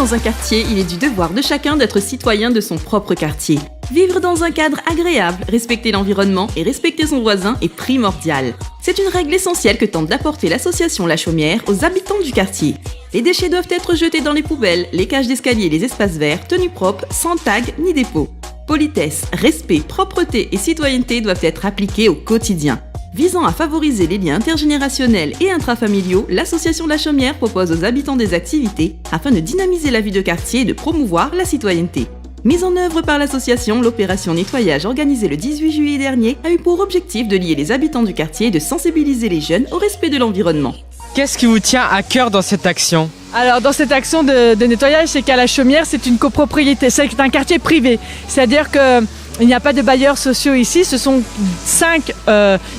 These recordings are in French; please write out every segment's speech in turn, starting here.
dans un quartier, il est du devoir de chacun d'être citoyen de son propre quartier. Vivre dans un cadre agréable, respecter l'environnement et respecter son voisin est primordial. C'est une règle essentielle que tente d'apporter l'association La Chaumière aux habitants du quartier. Les déchets doivent être jetés dans les poubelles, les cages d'escalier et les espaces verts, tenus propres, sans tag ni dépôt. Politesse, respect, propreté et citoyenneté doivent être appliqués au quotidien. Visant à favoriser les liens intergénérationnels et intrafamiliaux, l'association La Chaumière propose aux habitants des activités afin de dynamiser la vie de quartier et de promouvoir la citoyenneté. Mise en œuvre par l'association, l'opération nettoyage organisée le 18 juillet dernier a eu pour objectif de lier les habitants du quartier et de sensibiliser les jeunes au respect de l'environnement. Qu'est-ce qui vous tient à cœur dans cette action ? Alors dans cette action de nettoyage, c'est qu'à La Chaumière, c'est une copropriété, c'est un quartier privé. C'est-à-dire qu'il n'y a pas de bailleurs sociaux ici, ce sont 5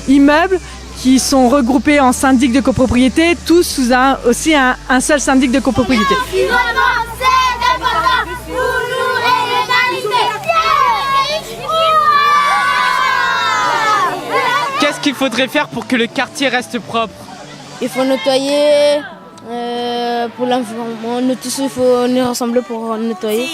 immeubles qui sont regroupés en syndic de copropriété, tous sous un seul syndic de copropriété. Qu'est-ce qu'il faudrait faire pour que le quartier reste propre ? Il faut nettoyer pour l'environnement. Nous tous, il faut nous rassembler pour nettoyer.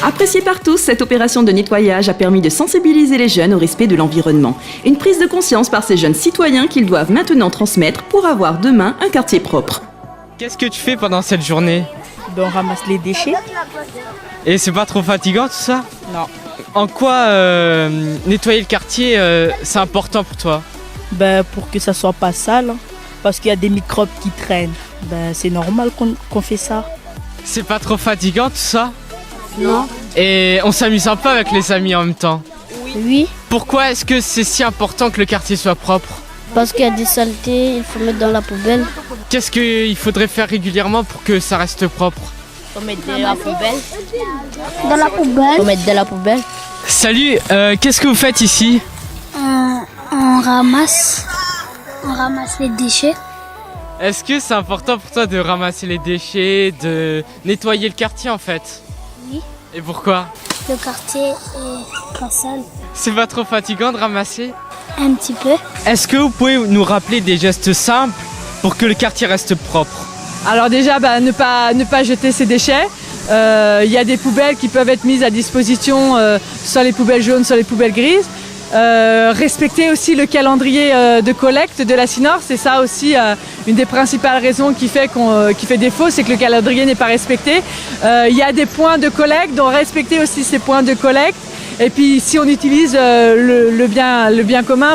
Appréciée par tous, cette opération de nettoyage a permis de sensibiliser les jeunes au respect de l'environnement. Une prise de conscience par ces jeunes citoyens qu'ils doivent maintenant transmettre pour avoir demain un quartier propre. Qu'est-ce que tu fais pendant cette journée ? On ramasse les déchets. Et c'est pas trop fatigant tout ça ? Non. En quoi nettoyer le quartier, c'est important pour toi ? Pour que ça soit pas sale, hein, parce qu'il y a des microbes qui traînent. C'est normal qu'on fait ça. C'est pas trop fatigant tout ça ? Non. Et on s'amuse un peu avec les amis en même temps. Oui. Pourquoi est-ce que c'est si important que le quartier soit propre ? Parce qu'il y a des saletés, il faut mettre dans la poubelle. Qu'est-ce qu'il faudrait faire régulièrement pour que ça reste propre ? On met dans la poubelle. Dans la poubelle. On met dans la poubelle. Salut, qu'est-ce que vous faites ici ? On ramasse les déchets. Est-ce que c'est important pour toi de ramasser les déchets, de nettoyer le quartier en fait ? Oui. Et pourquoi ? Le quartier est pas sale. C'est pas trop fatigant de ramasser ? Un petit peu. Est-ce que vous pouvez nous rappeler des gestes simples pour que le quartier reste propre ? Alors déjà, ne pas jeter ses déchets. Il y a des poubelles qui peuvent être mises à disposition, soit les poubelles jaunes, soit les poubelles grises. Respecter aussi le calendrier de collecte de la Cinor, c'est ça aussi une des principales raisons qui fait défaut, c'est que le calendrier n'est pas respecté. Il y a des points de collecte, donc respecter aussi ces points de collecte. Et puis si on utilise le bien commun,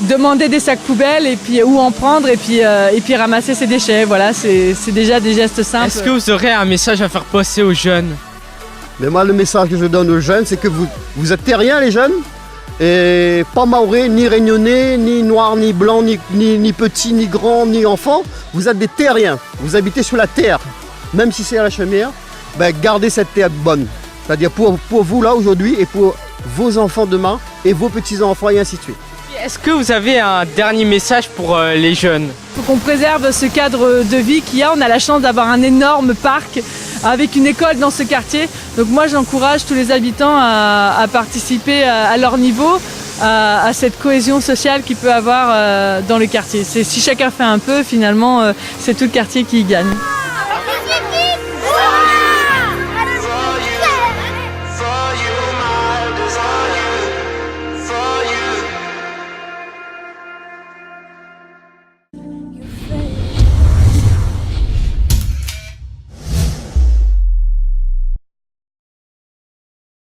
demander des sacs poubelles et puis où en prendre et puis ramasser ses déchets. Voilà, c'est déjà des gestes simples. Est-ce que vous aurez un message à faire passer aux jeunes ? Mais moi, le message que je donne aux jeunes, c'est que vous êtes terriens, les jeunes, et pas maorais, ni réunionnais, ni noirs, ni blancs, ni petits, ni grands, ni enfants. Vous êtes des terriens. Vous habitez sur la terre, même si c'est à La Chaumière. Gardez cette terre bonne. C'est-à-dire pour vous là aujourd'hui et pour vos enfants demain et vos petits-enfants et ainsi de suite. Est-ce que vous avez un dernier message pour les jeunes ? Il faut qu'on préserve ce cadre de vie qu'il y a. On a la chance d'avoir un énorme parc avec une école dans ce quartier. Donc moi j'encourage tous les habitants à participer à leur niveau à cette cohésion sociale qu'il peut avoir dans le quartier. Si chacun fait un peu, finalement c'est tout le quartier qui y gagne.